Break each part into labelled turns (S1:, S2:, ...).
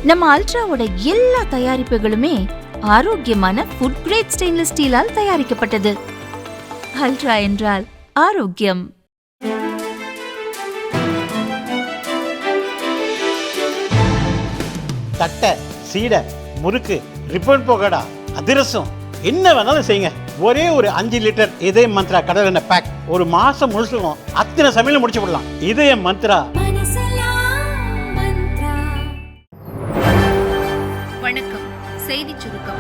S1: நம்ம அல்ட்ராவோட எல்லா தயாரிப்புகளுமே ஆரோக்கியமான ஃபுட் கிரேட் ஸ்டெயின்லெஸ் ஸ்டீலால் தயாரிக்கப்பட்டது. அல்ட்ரா என்றால் ஆரோக்கியம்.
S2: தட்டை, சீடை, முறுக்கு, ரிப்பன் பக்கோடா, அதிரசம் என்ன வேணாலும் செய்யுங்க. ஒரே ஒரு 5 லிட்டர் இதய மந்த்ரா கடல் எண்ணெய் பேக் ஒரு மாசம் முழுசுக்கும் அத்தனை சமையல முடிச்சு விடலாம். இதய மந்த்ரா.
S1: வணக்கம். செய்தி சுருக்கம்.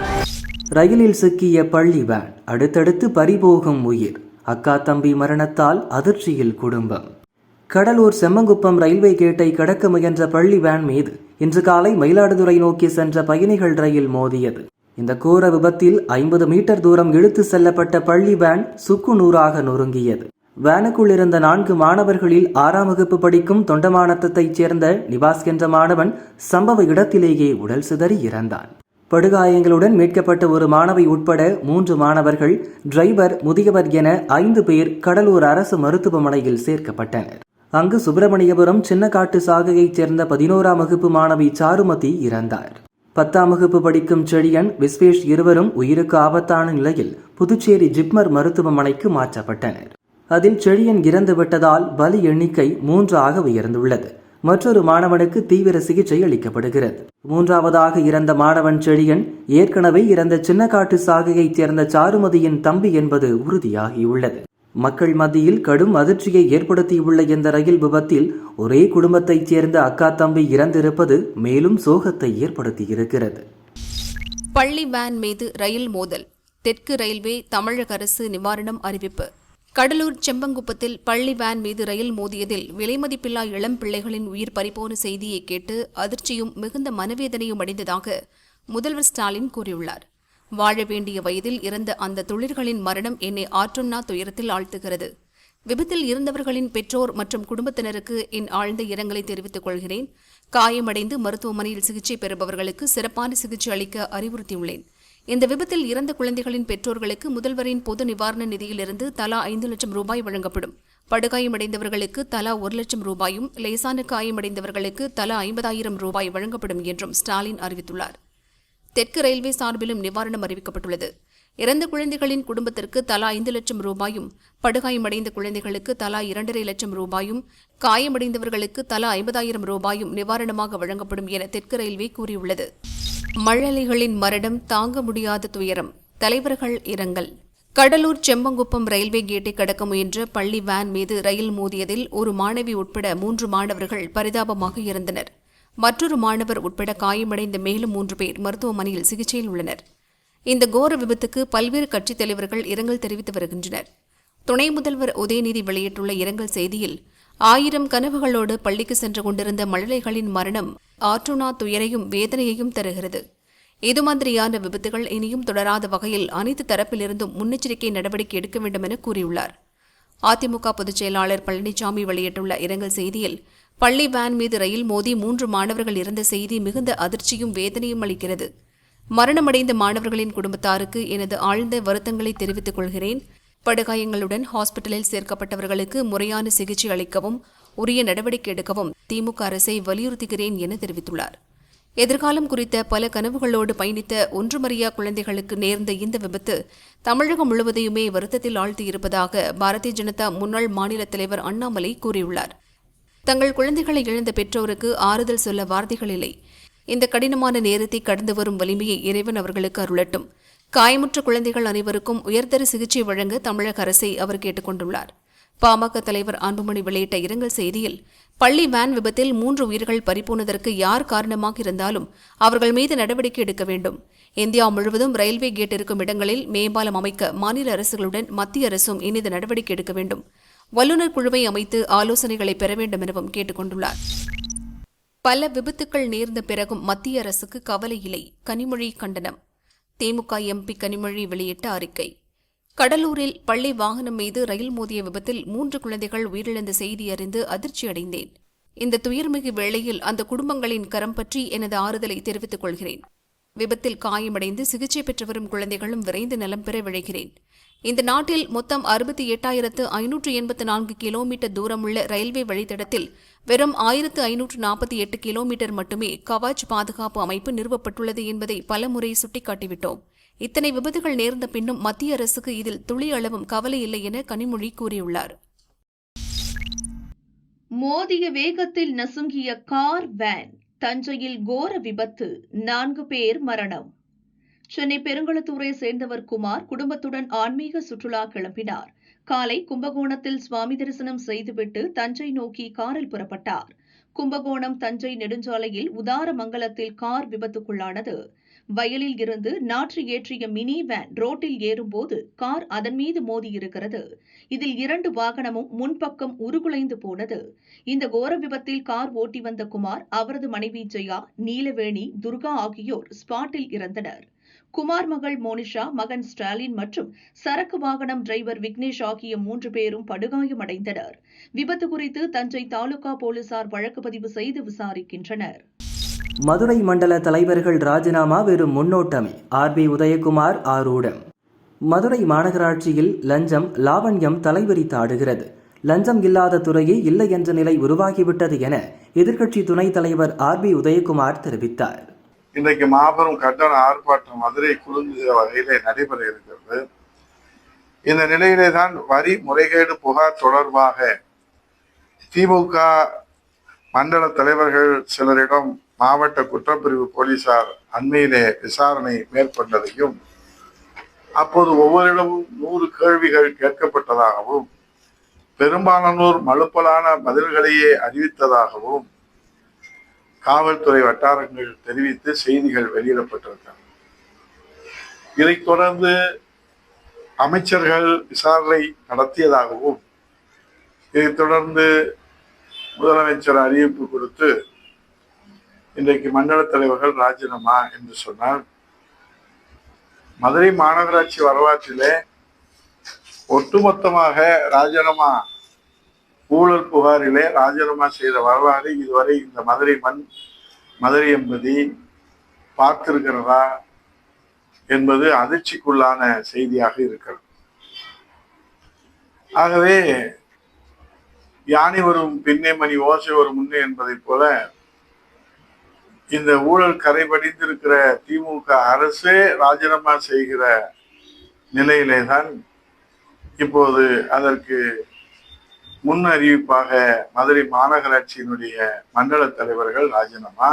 S3: ரயிலில் சிக்கிய பள்ளி வேன், அடுத்தடுத்து பறிபோகும் உயிர். அக்கா தம்பி மரணத்தால் அதிர்ச்சியில் குடும்பம். கடலூர் செம்மங்குப்பம் ரயில்வே கேட்டை கடக்க முயன்ற பள்ளி வேன் மீது இன்று காலை மயிலாடுதுறை நோக்கி சென்ற பயணிகள் ரயில் மோதியது. இந்த கோர விபத்தில் 50 மீட்டர் தூரம் இழுத்து செல்லப்பட்ட பள்ளி வேன் சுக்குநூறாக நொறுங்கியது. வேனுக்குள் இருந்த 4 மாணவர்களில் 6ஆம் வகுப்பு படிக்கும் தொண்டமானத்தைச் சேர்ந்த நிவாஸ் என்ற மாணவன் சம்பவ இடத்திலேயே உடல் சிதறி இறந்தான். படுகாயங்களுடன் மீட்கப்பட்ட ஒரு மாணவி உட்பட 3 மாணவர்கள், டிரைவர், முதியவர் என 5 பேர் கடலூர் அரசு மருத்துவமனையில் சேர்க்கப்பட்டனர். அங்கு சுப்பிரமணியபுரம் சின்னக்காட்டு சாகையைச் சேர்ந்த 11ஆம் வகுப்பு மாணவி சாருமதி இறந்தார். 10ஆம் வகுப்பு படிக்கும் செழியன், விஸ்வேஷ் இருவரும் உயிருக்கு ஆபத்தான நிலையில் புதுச்சேரி ஜிப்மர் மருத்துவமனைக்கு மாற்றப்பட்டனர். அதில் செழியன் இறந்து விட்டதால் பலி எண்ணிக்கை 3ஆக உயர்ந்துள்ளது. மற்றொரு மாணவனுக்கு தீவிர சிகிச்சை அளிக்கப்படுகிறது. 3ஆவதாக இறந்த மாணவன் செழியன் ஏற்கனவே இறந்த சின்னக்காட்டு சாகையைச் சேர்ந்த சாருமதியின் தம்பி என்பது உறுதியாகியுள்ளது. மக்கள் மத்தியில் கடும் அதிர்ச்சியை ஏற்படுத்தியுள்ள இந்த ரயில் விபத்தில் ஒரே குடும்பத்தைச் சேர்ந்த அக்கா தம்பி இறந்திருப்பது மேலும் சோகத்தை ஏற்படுத்தியிருக்கிறது.
S4: பள்ளி வேன் மீது ரயில் மோதல். தெற்கு ரயில்வே தமிழக அரசு நிவாரணம் அறிவிப்பு. கடலூர் செம்பங்குப்பத்தில் பள்ளி வேன் மீது ரயில் மோதியதில் விலைமதிப்பில்லா இளம் பிள்ளைகளின் உயிர் பறிபோன செய்தியை கேட்டு அதிர்ச்சியும் மிகுந்த மனவேதனையும் அடைந்ததாக முதல்வர் ஸ்டாலின் கூறியுள்ளார். வாழ வேண்டிய வயதில் இறந்த அந்த தொழில்களின் மரணம் என்னை ஆற்றொன்னா துயரத்தில் ஆழ்த்துகிறது. விபத்தில் இருந்தவர்களின் பெற்றோர் மற்றும் குடும்பத்தினருக்கு என் ஆழ்ந்த இரங்கலை தெரிவித்துக் கொள்கிறேன். காயமடைந்து மருத்துவமனையில் சிகிச்சை பெறுபவர்களுக்கு சிறப்பான சிகிச்சை அளிக்க அறிவுறுத்தியுள்ளேன். இந்த விபத்தில் இறந்த குழந்தைகளின் பெற்றோர்களுக்கு முதல்வரின் பொது நிவாரண நிதியிலிருந்து தலா 5 லட்சம் ரூபாய் வழங்கப்படும். படுகாயமடைந்தவர்களுக்கு தலா 1 லட்சம் ரூபாயும், லேசான காயமடைந்தவர்களுக்கு தலா 50,000 ரூபாய் வழங்கப்படும் என்றும் ஸ்டாலின் அறிவித்துள்ளார். தெற்கு ரயில்வே சார்பிலும் நிவாரணம் அறிவிக்கப்பட்டுள்ளது. இறந்த குழந்தைகளின் குடும்பத்திற்கு தலா 5 லட்சம் ரூபாயும், படுகாயமடைந்த குழந்தைகளுக்கு தலா 2.5 லட்சம் ரூபாயும், காயமடைந்தவர்களுக்கு தலா 50,000 ரூபாயும் நிவாரணமாக வழங்கப்படும் என தெற்கு ரயில்வே கூறியுள்ளது. மழலைகளின் மரணம் தாங்க முடியாத துயரம். தலைவர்கள் இரங்கல். கடலூர் செம்பங்குப்பம் ரயில்வே கேட்டை கடக்க முயன்ற பள்ளி வேன் மீது ரயில் மோதியதில் ஒரு மாணவி உட்பட 3 மாணவர்கள் பரிதாபமாக இறந்தனர். மற்றொரு மாணவர் உட்பட காயமடைந்த மேலும் 3 பேர் மருத்துவமனையில் சிகிச்சையில் உள்ளனர். இந்த கோர விபத்துக்கு பல்வேறு கட்சித் தலைவர்கள் இரங்கல் தெரிவித்து வருகின்றனர். துணை முதல்வர் உதயநிதி வெளியிட்டுள்ள இரங்கல் செய்தியில், 1000 கனவுகளோடு பள்ளிக்கு சென்று கொண்டிருந்த மழலைகளின் மரணம் ஆற்றுணா துயரையும் வேதனையையும் தருகிறது. இது மாதிரியான விபத்துகள் இனியும் தொடராத வகையில் அனைத்து தரப்பிலிருந்தும் முன்னெச்சரிக்கை நடவடிக்கை எடுக்க வேண்டும் என கூறியுள்ளார். அதிமுக பொதுச் செயலாளர் பழனிசாமி வெளியிட்டுள்ள இரங்கல் செய்தியில், பள்ளி வேன் மீது ரயில் மோதி 3 மாணவர்கள் இறந்த செய்தி மிகுந்த அதிர்ச்சியும் வேதனையும் அளிக்கிறது. மரணமடைந்த மாணவர்களின் குடும்பத்தாருக்கு எனது ஆழ்ந்த வருத்தங்களை தெரிவித்துக் கொள்கிறேன். படுகாயங்களுடன் ஹாஸ்பிட்டலில் சேர்க்கப்பட்டவர்களுக்கு முறையான சிகிச்சை அளிக்கவும் உரிய நடவடிக்கை எடுக்கவும் திமுக அரசை வலியுறுத்துகிறேன் என தெரிவித்துள்ளார். எதிர்காலம் குறித்த பல கனவுகளோடு பயணித்த ஒன்றுமறியா குழந்தைகளுக்கு நேர்ந்த இந்த விபத்து தமிழகம் முழுவதையுமே வருத்தத்தில் ஆழ்த்தியிருப்பதாக பாரதிய ஜனதா முன்னாள் மாநில தலைவர் அண்ணாமலை கூறியுள்ளார். தங்கள் குழந்தைகளை இழந்த பெற்றோருக்கு ஆறுதல் சொல்ல வார்த்தைகள் இல்லை. இந்த கடினமான நேரத்தை கடந்து வரும் வலிமையை இறைவன் அவர்களுக்கு அருளட்டும். காயமுற்ற குழந்தைகள் அனைவருக்கும் உயர்தர சிகிச்சை வழங்க தமிழக அரசை அவர் கேட்டுக் கொண்டுள்ளார். பாமக தலைவர் அன்புமணி வெளியிட்ட இரங்கல் செய்தியில், பள்ளி வேன் விபத்தில் 3 உயிர்கள் பறிபோனதற்கு யார் காரணமாக இருந்தாலும் அவர்கள் மீது நடவடிக்கை எடுக்க வேண்டும். இந்தியா முழுவதும் ரயில்வே கேட் இருக்கும் இடங்களில் மேம்பாலம் அமைக்க மாநில அரசுகளுடன் மத்திய அரசும் இணைந்து நடவடிக்கை எடுக்க வேண்டும். வல்லுநர் குழுவை அமைத்து ஆலோசனைகளை பெற வேண்டும் எனவும் கேட்டுக் கொண்டுள்ளார். பல விபத்துக்கள் நேர்ந்த பிறகும் மத்திய அரசுக்கு கவலை இல்லை. கனிமொழி கண்டனம். திமுக எம்பி கனிமொழி வெளியிட்ட அறிக்கை. கடலூரில் பள்ளி வாகனம் மீது ரயில் மோதிய விபத்தில் 3 குழந்தைகள் உயிரிழந்த செய்தி அறிந்து அதிர்ச்சி அடைந்தேன். இந்த துயர்மிகு வேளையில் அந்த குடும்பங்களின் கரம் பற்றி எனது ஆறுதலை தெரிவித்துக் கொள்கிறேன். விபத்தில் காயமடைந்து சிகிச்சை பெற்று வரும் குழந்தைகளும் விரைந்து நலம் பெற விழைகிறேன். இந்த நாட்டில் மொத்தம் 68,584 கிலோமீட்டர் தூரமுள்ள ரயில்வே வழித்தடத்தில் வெறும் 1,548 கிலோமீட்டர் மட்டுமே கவாச் பாதுகாப்பு அமைப்பு நிறுவப்பட்டுள்ளது என்பதை பலமுறை சுட்டிக்காட்டிவிட்டோம். இத்தனை விபத்துகள் நேர்ந்த பின்னும் மத்திய அரசுக்கு இதில் துளி அளவும் கவலை இல்லை என கனிமொழி கூறியுள்ளார்.
S5: மோதிய வேகத்தில் நசுங்கிய கார் வேன், தஞ்சையில் கோர விபத்து, 4 பேர் மரணம். சென்னை பெருங்களத்தூரை சேர்ந்தவர் குமார் குடும்பத்துடன் ஆன்மீக சுற்றுலா கிளம்பினார். காலை கும்பகோணத்தில் சுவாமி தரிசனம் செய்துவிட்டு தஞ்சை நோக்கி காரில் புறப்பட்டார். கும்பகோணம் தஞ்சை நெடுஞ்சாலையில் உதாரமங்கலத்தில் கார் விபத்துக்குள்ளானது. வயலில் இருந்து நாற்று ஏற்றிய மினி வேன் ரோட்டில் ஏறும்போது கார் அதன் மீது மோதியிருக்கிறது. இதில் 2 வாகனமும் முன்பக்கம் உருகுலைந்து போனது. இந்த கோர விபத்தில் கார் ஓட்டி வந்த குமார், அவரது மனைவி ஜெயா, நீலவேணி, துர்கா ஆகியோர் ஸ்பாட்டில் இறந்தனர். குமார் மகள் மோனிஷா, மகன் ஸ்டாலின் மற்றும் சரக்கு வாகனம் டிரைவர் விக்னேஷ் ஆகிய 3 பேரும் படுகாயமடைந்தனர். விபத்து குறித்து தஞ்சை தாலுகா போலீசார் வழக்கு பதிவு செய்து விசாரிக்கின்றனர்.
S3: மதுரை மண்டல தலைவர்கள் ராஜினாமா வெறும் முன்னோட்டமே. ஆர்பி உதயகுமார் ஆரூடம். மதுரை மாநகராட்சியில் லஞ்சம், லாவண்யம் தலைவிரித்தாடுகிறது. லஞ்சம் இல்லாத துறையே இல்லை என்ற நிலை உருவாகிவிட்டது என எதிர்க்கட்சி துணைத் தலைவர் ஆர்பி உதயகுமார் தெரிவித்தார்.
S6: இன்றைக்கு மாபெரும் கண்டன ஆர்ப்பாட்டம் மதுரை குழுங்குகிற வகையிலே நடைபெற இருக்கிறது. இந்த நிலையிலே தான் வரி முறைகேடு புகார் தொடர்பாக திமுக மண்டல தலைவர்கள் சிலரிடம் மாவட்ட குற்றப்பிரிவு போலீசார் அண்மையிலே விசாரணை மேற்கொண்டதையும், அப்போது ஒவ்வொருடமும் 100 கேள்விகள் கேட்கப்பட்டதாகவும், பெரும்பாலானோர் மழுப்பலான பதில்களையே அறிவித்ததாகவும் காவல்துறை வட்டாரங்கள் தெரிவித்து செய்திகள் வெளியிடப்பட்டிருக்கின்றன. இதைத் தொடர்ந்து அமைச்சர்கள் விசாரணை நடத்தியதாகவும், இதைத் தொடர்ந்து முதலமைச்சர் அறிவிப்பு கொடுத்து இன்றைக்கு மண்டல தலைவர்கள் ராஜினாமா என்று சொன்னார். மதுரை மாநகராட்சி வரலாற்றிலே ஒட்டுமொத்தமாக ராஜினாமா ஊழல் புகாரிலே ராஜினாமா செய்த வரலாறு இதுவரை இந்த மதுரை என்பதை பார்த்திருக்கிறதா என்பது அதிர்ச்சிக்குள்ளான செய்தியாக இருக்கிறது. ஆகவே யானை வரும் பின்னே மணி ஓசை வரும் முன்னே என்பதை போல இந்த ஊழல் கரைபடிந்திருக்கிற திமுக அரசே ராஜினாமா செய்கிற நிலையிலே தான் இப்போது அதற்கு முன் அறிவிப்பாக மதுரை மாநகராட்சியினுடைய மண்டல தலைவர்கள் ராஜினாமா.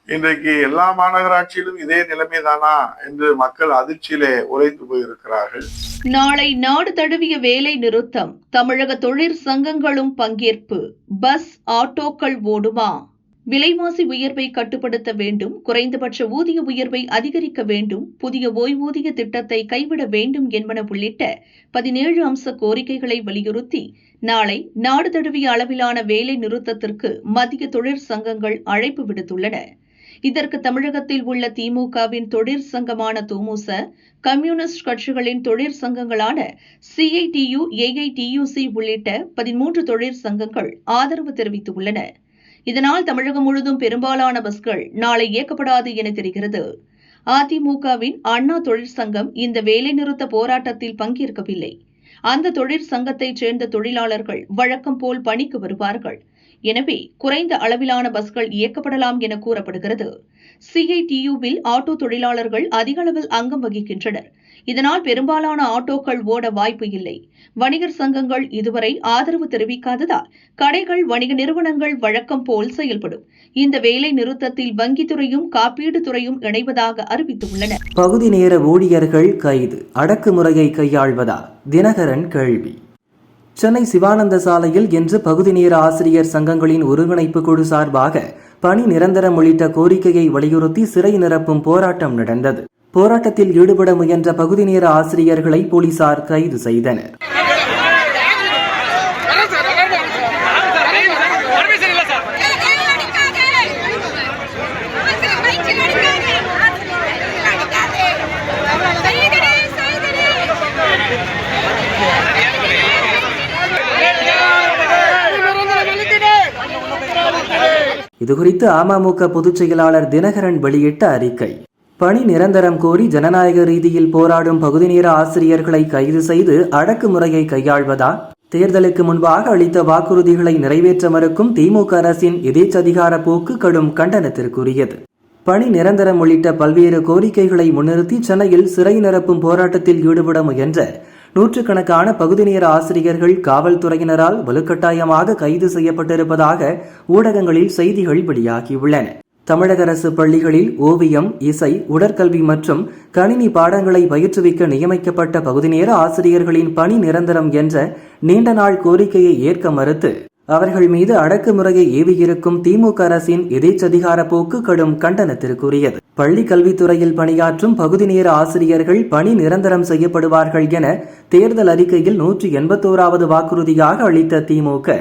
S6: இன்றைக்கு எல்லா மாநகராட்சியிலும் இதே நிலைமைதானா என்று மக்கள் அதிர்ச்சியிலே உறைந்து போயிருக்கிறார்கள்.
S5: நாளை நாடு தழுவிய வேலை நிறுத்தம், தமிழக தொழிற்சங்கங்களும் பங்கேற்பு. பஸ், ஆட்டோக்கள் ஓடுமா? விலைவாசி உயர்வை கட்டுப்படுத்த வேண்டும், குறைந்தபட்ச ஊதிய உயர்வை அதிகரிக்க வேண்டும், புதிய ஓய்வூதிய திட்டத்தை கைவிட வேண்டும் என்பன உள்ளிட்ட 17 அம்ச கோரிக்கைகளை வலியுறுத்தி நாளை நாடு தழுவிய அளவிலான வேலை நிறுத்தத்திற்கு மத்திய தொழிற்சங்கங்கள் அழைப்பு விடுத்துள்ளன. இதற்கு தமிழகத்தில் உள்ள திமுகவின் தொழிற்சங்கமான தொமுச, கம்யூனிஸ்ட் கட்சிகளின் தொழிற்சங்கங்களான CITU, AITUC உள்ளிட்ட 13 தொழிற்சங்கங்கள் ஆதரவு தெரிவித்துள்ளன. இதனால் தமிழகம் முழுதும் பெரும்பாலான பஸ்கள் நாளை இயக்கப்படாது என தெரிகிறது. அதிமுகவின் அண்ணா தொழிற்சங்கம் இந்த வேலைநிறுத்த போராட்டத்தில் பங்கேற்கவில்லை. அந்த தொழிற்சங்கத்தைச் சேர்ந்த தொழிலாளர்கள் வழக்கம் போல் பணிக்கு வருவார்கள். எனவே குறைந்த அளவிலான பஸ்கள் இயக்கப்படலாம் என கூறப்படுகிறது. CITUவில் ஆட்டோ தொழிலாளர்கள் அதிக அளவில் அங்கம் வகிக்கின்றனர். இதனால் பெரும்பாலான ஆட்டோக்கள் ஓட வாய்ப்பு இல்லை. வணிகர் சங்கங்கள் இதுவரை ஆதரவு தெரிவிக்காததால் கடைகள், வணிக நிறுவனங்கள் வழக்கம் போல் செயல்படும். இந்த வேலை நிறுத்தத்தில் வங்கித்துறையும் காப்பீடு துறையும் இணைவதாக அறிவித்துள்ளன.
S3: பகுதி நேர ஊழியர்கள் கைது, அடக்குமுறையை கையாள்வதா? தினகரன் கேள்வி. சென்னை சிவானந்த சாலையில் இன்று பகுதி நேர ஆசிரியர் சங்கங்களின் ஒருங்கிணைப்பு குழு சார்பாக பணி நிரந்தரம் உள்ளிட்ட கோரிக்கையை வலியுறுத்தி சிறை நிரப்பும் போராட்டம் நடந்தது. போராட்டத்தில் ஈடுபட முயன்ற பகுதி நேர ஆசிரியர்களை போலீசார் கைது செய்தனர். இதுகுறித்து அமமுக பொதுச் செயலாளர் தினகரன் வெளியிட்ட அறிக்கை. பணி நிரந்தரம் கோரி ஜனநாயக ரீதியில் போராடும் பகுதி நேர ஆசிரியர்களை கைது செய்து அடக்குமுறையை கையாள்வதா? தேர்தலுக்கு முன்பாக அளித்த வாக்குறுதிகளை நிறைவேற்ற மறுக்கும் திமுக அரசின் எதேச்சதிகார போக்கு கடும் கண்டனத்திற்குரியது. பணி நிரந்தரம் உள்ளிட்ட பல்வேறு கோரிக்கைகளை முன்னிறுத்தி சென்னையில் சிறை நிரப்பும் போராட்டத்தில் ஈடுபட முயன்ற நூற்றுக்கணக்கான பகுதி நேர ஆசிரியர்கள் காவல்துறையினரால் வலுக்கட்டாயமாக கைது செய்யப்பட்டிருப்பதாக ஊடகங்களில் செய்திகள் வெளியாகியுள்ளன. தமிழக அரசு பள்ளிகளில் ஓவியம், இசை, உடற்கல்வி மற்றும் கணினி பாடங்களை பயிற்றுவிக்க நியமிக்கப்பட்ட பகுதி நேர ஆசிரியர்களின் பணி நிரந்தரம் என்ற நீண்ட நாள் கோரிக்கையை ஏற்க மறுத்து அவர்கள் மீது அடக்குமுறையை ஏவியிருக்கும் திமுக அரசின் எதேச்சதிகார போக்கு கடும் கண்டனத்திற்குரியது. பள்ளி கல்வித்துறையில் பணியாற்றும் பகுதி நேர ஆசிரியர்கள் பணி நிரந்தரம் செய்யப்படுவார்கள் என தேர்தல் அறிக்கையில் 181வது வாக்குறுதியாக அளித்த திமுக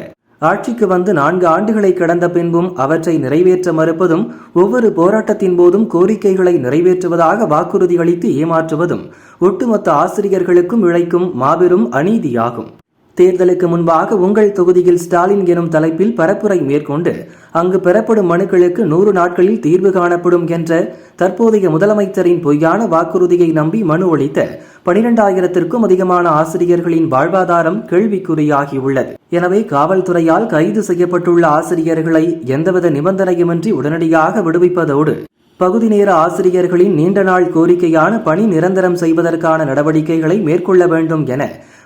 S3: ஆட்சிக்கு வந்து 4 ஆண்டுகளை கடந்த பின்பும் அவற்றை நிறைவேற்ற மறுப்பதும், ஒவ்வொரு போராட்டத்தின் போதும் கோரிக்கைகளை நிறைவேற்றுவதாக வாக்குறுதி அளித்து ஏமாற்றுவதும் ஒட்டுமொத்த ஆசிரியர்களுக்கும் இழைக்கும் மாபெரும் அநீதியாகும். தேர்தலுக்கு முன்பாக உங்கள் தொகுதியில் ஸ்டாலின் எனும் தலைப்பில் பரப்புரை மேற்கொண்டு அங்கு பெறப்படும் மனுக்களுக்கு 100 நாட்களில் தீர்வு காணப்படும் என்ற தற்போதைய முதலமைச்சரின் பொய்யான வாக்குறுதியை நம்பி மனு அளித்த 12,000க்கும் அதிகமான ஆசிரியர்களின் வாழ்வாதாரம் கேள்விக்குறியாகியுள்ளது. எனவே காவல்துறையால் கைது செய்யப்பட்டுள்ள ஆசிரியர்களை எந்தவித நிபந்தனையுமின்றி உடனடியாக விடுவிப்பதோடு பகுதி நேர ஆசிரியர்களின் நீண்ட நாள் கோரிக்கையான பணி நிரந்தரம் செய்வதற்கான நடவடிக்கைகளை மேற்கொள்ள வேண்டும் என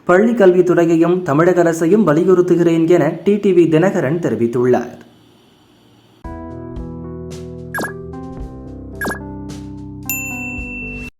S3: பள்ளி கல்வித்துறையையும் தமிழக அரசையும் வலியுறுத்துகிறேன் என டிடிவி தினகரன் தெரிவித்துள்ளார்.